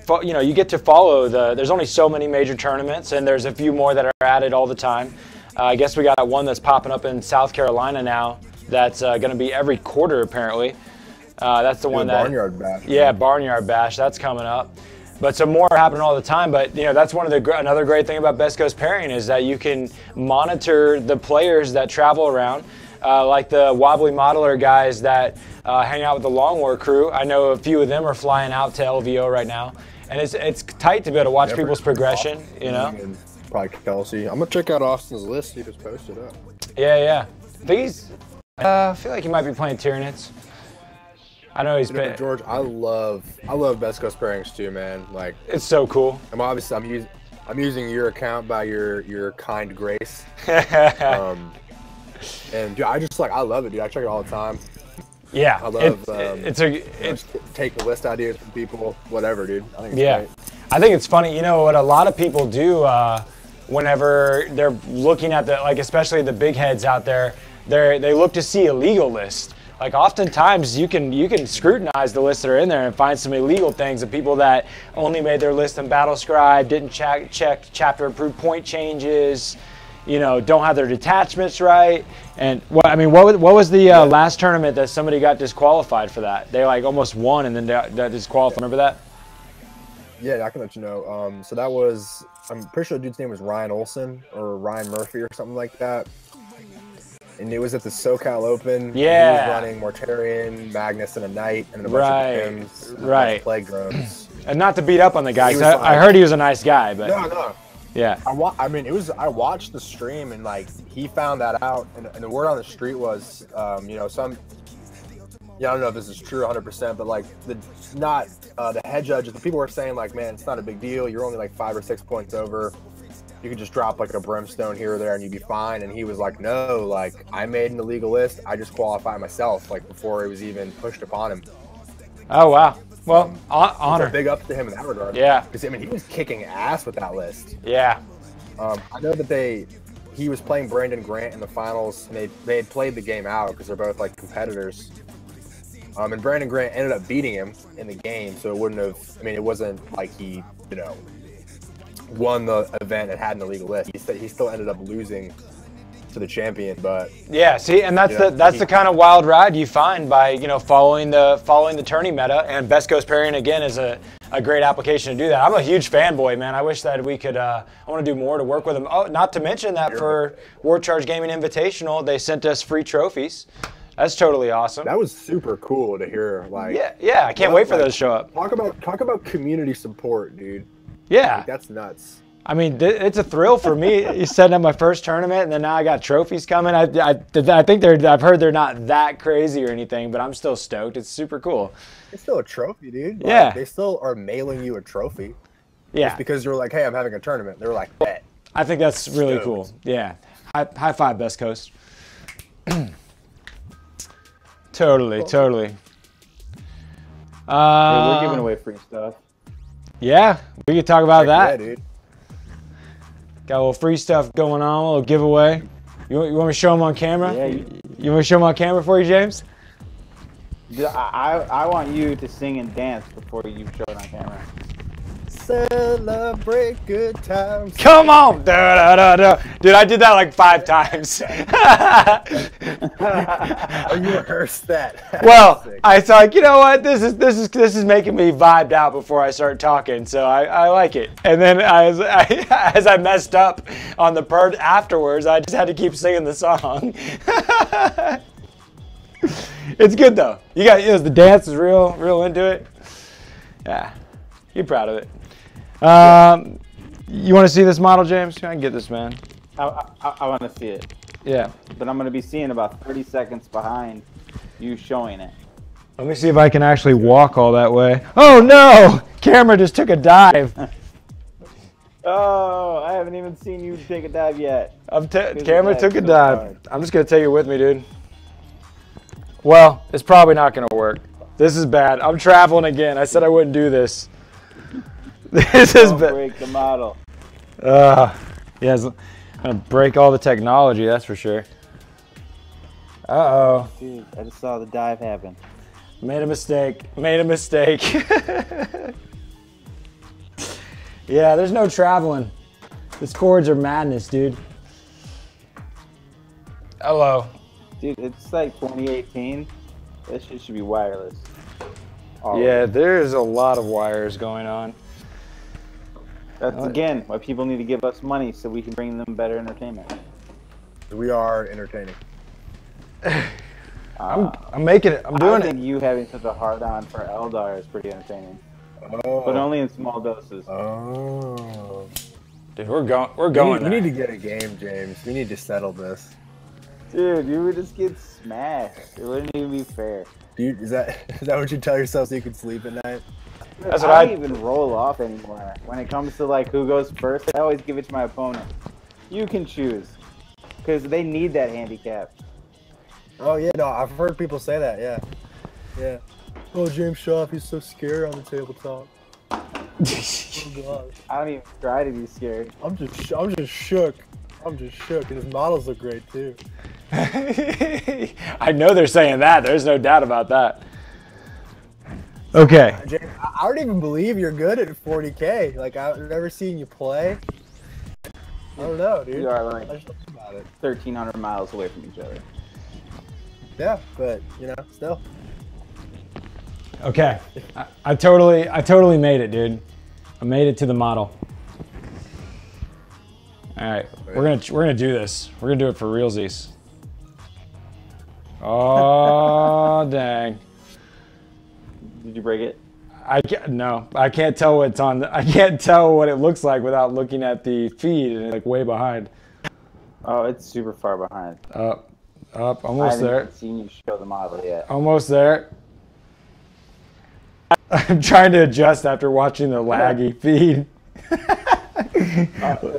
get to follow there's only so many major tournaments, and there's a few more that are added all the time. I guess we got one that's popping up in South Carolina now. That's going to be every quarter apparently. That's the one that Barnyard Bash. Yeah, Barnyard Bash. That's coming up. But some more are happening all the time. But you know, that's another great thing about Best Coast Pairing is that you can monitor the players that travel around. Like the Wobbly Modeler guys that hang out with the Long War crew. I know a few of them are flying out to LVO right now. And it's tight to be able to watch people's progression, you know? Probably Kelsey. I'm gonna check out Austin's list. He just posted up. Yeah, yeah. I think he's. I feel like he might be playing Tyranids. I know he's been. George, I love Best Coast pairings too, man. Like It's so cool. I'm using your account by your kind grace. And dude, I love it, dude. I check it all the time. Yeah, I love it's take the list ideas from people, whatever, dude. I think it's yeah. great. I think it's funny. You know what a lot of people do whenever they're looking at the especially the big heads out there, they look to see a legal list. Like oftentimes you can scrutinize the lists that are in there and find some illegal things of people that only made their list in Battlescribe, didn't check chapter approved point changes, don't have their detachments right. And what was the last tournament that somebody got disqualified for that? They almost won and then got disqualified. Remember that? Yeah, I can let you know. So that was, I'm pretty sure the dude's name was Ryan Olson or Ryan Murphy or something like that. And it was at the SoCal Open. Yeah. He was running Mortarion, Magnus, and a Knight, and a bunch of Pims, and a bunch of Plague Drones. And not to beat up on the guy, because I heard he was a nice guy, but no. Yeah. I watched the stream and he found that out, and the word on the street was, I don't know if this is true 100%, but the head judges, the people were saying man, it's not a big deal. You're only 5 or 6 points over. You could just drop a brimstone here or there and you'd be fine. And he was like, no, I made an illegal list. I just qualified myself before it was even pushed upon him. Oh wow. Well, honor. Big up to him in that regard. Yeah. Because he was kicking ass with that list. Yeah. I know that he was playing Brandon Grant in the finals, and they had played the game out because they're both competitors. And Brandon Grant ended up beating him in the game, so it wouldn't have. It wasn't like he, won the event and had an illegal list. He still ended up losing to the champion, but yeah. See, and that's the kind of wild ride you find by following the tourney meta. And Best Coast pairing again is a great application to do that. I'm a huge fanboy, man. I wish that we could. I want to do more to work with them. Oh, not to mention that for War Charge Gaming Invitational, they sent us free trophies. That's totally awesome. That was super cool to hear. Yeah. I can't wait for those to show up. Talk about community support, dude. Yeah. That's nuts. It's a thrill for me. You setting up my first tournament, and then now I got trophies coming. I think I've heard they're not that crazy or anything, but I'm still stoked. It's super cool. It's still a trophy, dude. Yeah. They still are mailing you a trophy. Yeah. Just because you're hey, I'm having a tournament. They're bet. I think that's really cool. Yeah. High five, Best Coast. Totally. We're giving away free stuff. Yeah, we could talk about that. Yeah, dude. Got a little free stuff going on, a little giveaway. You want me to show them on camera? Yeah. You want me to show them on camera for you, James? I want you to sing and dance before you show it on camera. Celebrate good times. Come on! Dude, I did that 5 times. Oh, you rehearsed that. Well, I thought, you know what? This is making me vibed out before I start talking, so I like it. And then as I messed up on the part afterwards, I just had to keep singing the song. It's good though. You got the dance is real into it. Yeah, you're proud of it. You want to see this model, James? I can get this, man. I want to see it. Yeah. But I'm going to be seeing about 30 seconds behind you showing it. Let me see if I can actually walk all that way. Oh no! Camera just took a dive. Oh, I haven't even seen you take a dive yet. Camera took a dive. I'm just going to take it with me, dude. Well, it's probably not going to work. This is bad. I'm traveling again. I said I wouldn't do this. This is bad. Break the model. Yeah, it's gonna break all the technology, that's for sure. Uh-oh. Dude, I just saw the dive happen. Made a mistake. Yeah, there's no traveling. These cords are madness, dude. Hello. Dude, it's 2018. That shit should be wireless. Yeah, there's a lot of wires going on. That's again why people need to give us money so we can bring them better entertainment. We are entertaining. I'm making it. I'm doing I think you having such a hard on for Eldar is pretty entertaining. Oh. But only in small doses. Oh. Dude, we're going. We need to get a game, James. We need to settle this. Dude, you would just get smashed. It wouldn't even be fair. Dude, is that what you tell yourself so you can sleep at night? That's what I don't even roll off anymore. When it comes to like who goes first, I always give it to my opponent. You can choose, because they need that handicap. Oh yeah, no, I've heard people say that. Yeah, yeah. Oh, James Schaaf, he's so scared on the tabletop. Oh god. I don't even try to be scared. I'm just shook. I'm just shook. And his models look great too. I know they're saying that. There's no doubt about that. Okay. James, I don't even believe you're good at 40K. Like, I've never seen you play. I don't know, dude. We are like I just think about it. 1,300 miles away from each other. Yeah, but you know, still. Okay. I totally made it, dude. I made it to the model. All right, we're gonna do this. We're gonna do it for realsies. Oh dang! Did you break it? No, I can't tell what's on. I can't tell what it looks like without looking at the feed and it's like way behind. Oh, it's super far behind. Up, I almost haven't there. even seen you show the model yet. Almost there. I'm trying to adjust after watching the laggy feed.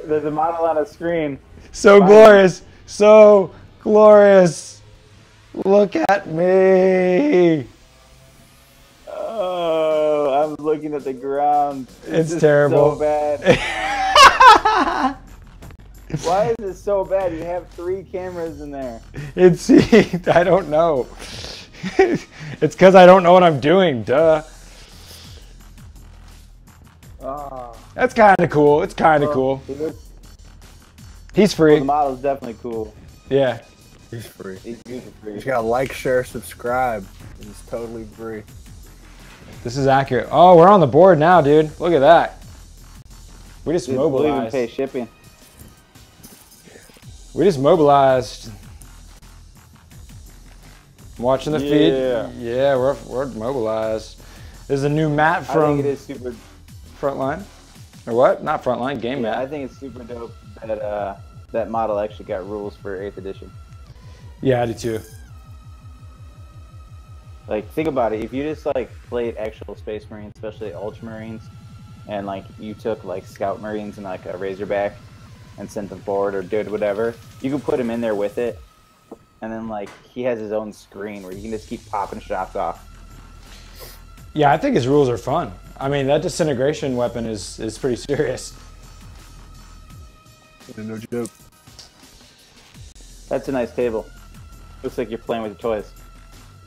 There's a model on a screen. So glorious, so glorious. Look at me. Oh, I'm looking at the ground. It's This is terrible. So bad. Why is it so bad? You have 3 cameras in there. It's, I don't know. It's because I don't know what I'm doing, duh. Oh. That's kind of cool. It's kind of cool. He's free. Well, the model's definitely cool. Yeah. He's free. He's usually free. You just gotta like, share, subscribe. It's totally free. This is accurate. Oh, we're on the board now, dude. Look at that. We just Dude, we'll even mobilized. pay shipping. We just mobilized. I'm watching the Yeah. feed. Yeah, we're mobilized. There's a new mat I from think it is super. Frontline. Or what? Not Frontline, Game Yeah, I Mat. think it's super dope that that model actually got rules for 8th edition. Yeah, I do too. Like, think about it. If you just like played actual Space Marines, especially Ultramarines, and like you took like Scout Marines and like a Razorback and sent them forward or did whatever, you could put him in there with it, and then like he has his own screen where you can just keep popping shots off. Yeah, I think his rules are fun. I mean, that disintegration weapon is pretty serious. No joke. That's a nice table. Looks like you're playing with your toys.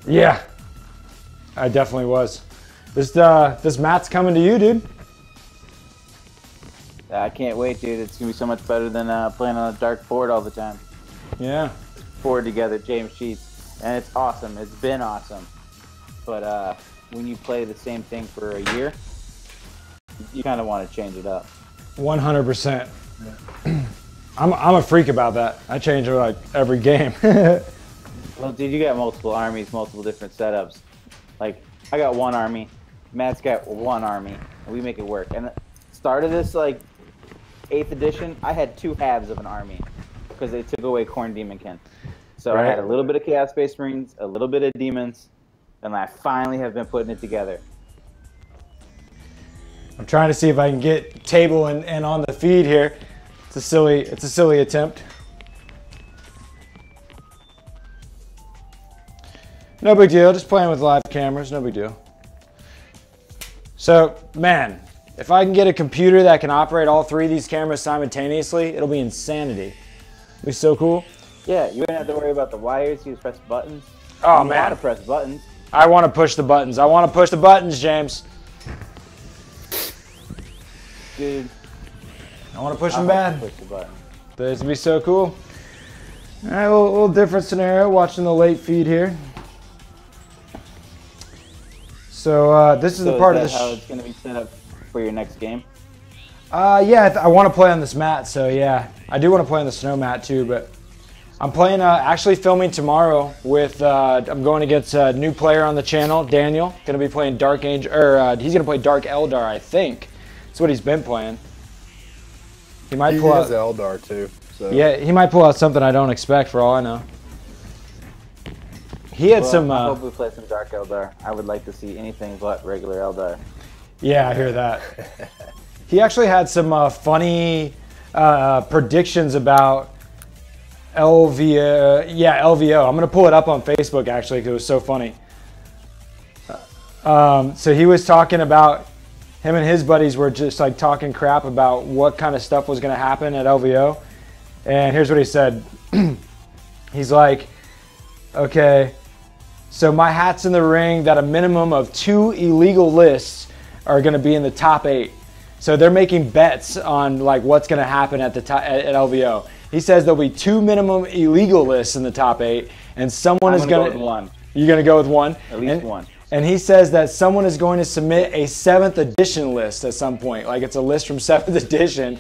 Yeah, I definitely was. This mat's coming to you, dude. I can't wait, dude. It's gonna be so much better than playing on a dark board all the time. Yeah. Board together, James Sheets, and it's awesome. It's been awesome, but when you play the same thing for a year, you kind of want to change it up. 100%. I'm a freak about that. I change it like every game. Well, dude, you got multiple armies, multiple different setups. Like, I got one army, Matt's got one army, and we make it work. And at the start of this, like, 8th edition, I had 2 halves of an army because they took away Khorne Demonkin. So I had a little bit of Chaos Space Marines, a little bit of Demons, and I finally have been putting it together. I'm trying to see if I can get table and on the feed here. It's a silly attempt. No big deal, just playing with live cameras, no big deal. So, man, if I can get a computer that can operate all 3 of these cameras simultaneously, it'll be insanity. It'll be so cool. Yeah, you don't have to worry about the wires, you just press buttons. Oh, you man. want to press buttons. I want to push the buttons. I want to push the buttons, James. Dude, I want to push I them want bad. to push the button. This would be so cool. All right, a little different scenario, watching the late feed here. So this is the part of the how it's going to be set up for your next game? Yeah, I want to play on this mat, so yeah. I do want to play on the snow mat too, but I'm playing, actually filming tomorrow with, I'm going against a new player on the channel, Daniel. Going to be playing Dark Angel, or he's going to play Dark Eldar, I think. That's what he's been playing. He might He pull has out. Eldar too. So. Yeah, he might pull out something I don't expect for all I know. He had some. I hope we play some Dark Eldar. I would like to see anything but regular Eldar. Yeah, I hear that. He actually had some funny predictions about LVO. Yeah, LVO. I'm gonna pull it up on Facebook actually because it was so funny. So he was talking about him and his buddies were just like talking crap about what kind of stuff was gonna happen at LVO, and here's what he said. He's like, okay, so my hat's in the ring that a minimum of 2 illegal lists are gonna be in the top 8. So they're making bets on like what's gonna happen at the at LVO. He says there'll be 2 minimum illegal lists in the top 8, and someone is gonna. Go with one. You're gonna go with one. At least one. And he says that someone is going to submit a 7th edition list at some point. Like it's a list from 7th edition.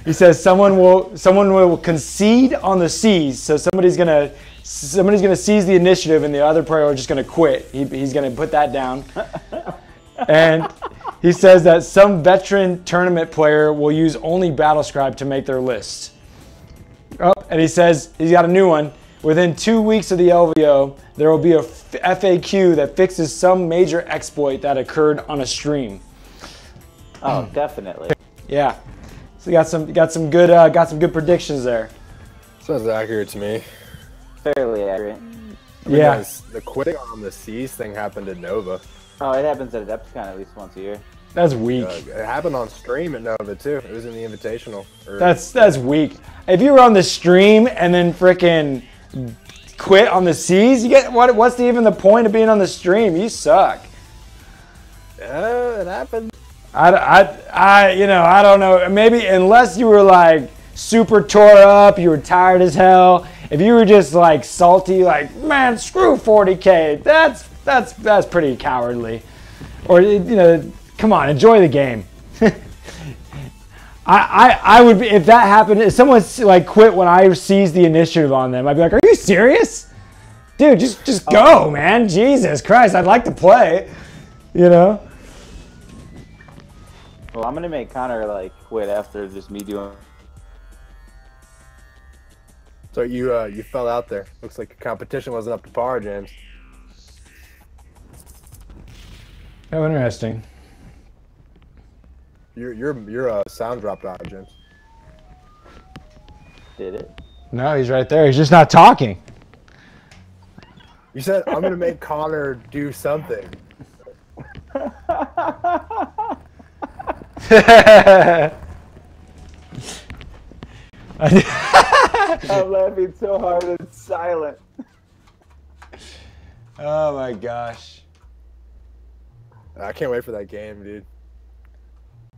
He says someone will concede on the C's. So somebody's gonna seize the initiative, and the other player is just gonna quit. He's gonna put that down. And he says that some veteran tournament player will use only Battlescribe to make their list. Oh, and he says he's got a new one. Within 2 weeks of the LVO, there will be a FAQ that fixes some major exploit that occurred on a stream. Oh, definitely. Yeah, so got some good predictions there. Sounds accurate to me. Fairly accurate. I mean, Yeah, the quitting on the Seas thing happened at Nova. Oh, it happens at Adepticon at least once a year. that's weak. It happened on stream at Nova too. It was in the Invitational. That's weak. If you were on the stream and then frickin' quit on the C's, you get what's even the point of being on the stream? You suck. Yeah, it happened. I don't know. Maybe unless you were like super tore up, you were tired as hell. If you were just like salty, like man, screw 40K. That's pretty cowardly. Or come on, enjoy the game. I would be, if that happened, if someone like quit when I seized the initiative on them, I'd be like, are you serious? Dude, just go, man. Jesus Christ, I'd like to play. Well, I'm gonna make Connor like quit after just me doing. So you fell out there. Looks like the competition wasn't up to par, James. Oh, interesting. Your sound dropped out, James. Did it? No, he's right there. He's just not talking. You said I'm gonna make Connor do something. I'm laughing so hard it's silent. Oh my gosh. I can't wait for that game, dude.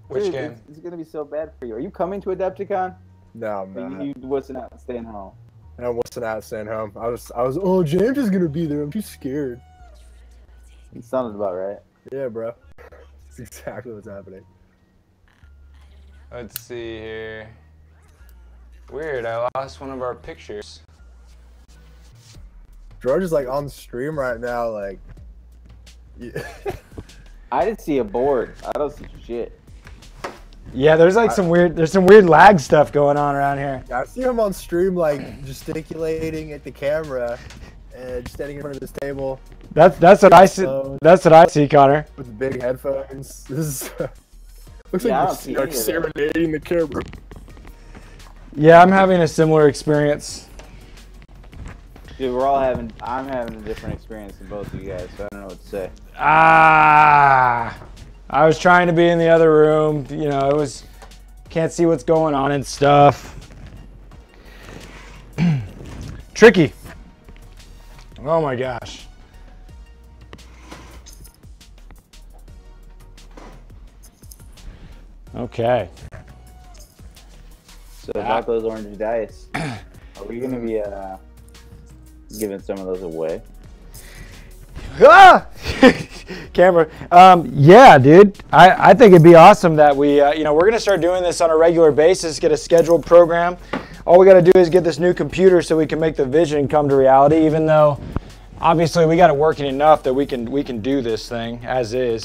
Which Dude, game? It's gonna be so bad for you. Are you coming to Adepticon? No, I'm Or not. you wasn't out, staying home. I wasn't out staying home. I was. Oh, James is gonna be there. I'm too scared. It sounded about right. Yeah, bro. That's exactly what's happening. Let's see here. Weird, I lost one of our pictures. George is like on stream right now, like. Yeah. I didn't see a board. I don't see shit. Yeah, there's like some weird lag stuff going on around here. I see him on stream, like gesticulating at the camera, and standing in front of his table That's what I see. That's what I see, Connor. with the big headphones. This is looks Yeah, I like don't see you're any of that. serenading the camera. Yeah, I'm having a similar experience. Dude, I'm having a different experience than both of you guys, so I don't know what to say. I was trying to be in the other room. You know, it was can't see what's going on and stuff. Tricky. Oh my gosh. Okay. So about those orange dice, are we gonna be giving some of those away? Ah! Camera. Yeah, dude. I think it'd be awesome that we, we're going to start doing this on a regular basis, get a scheduled program. All we got to do is get this new computer so we can make the vision come to reality, even though obviously we got it working enough that we can do this thing as is.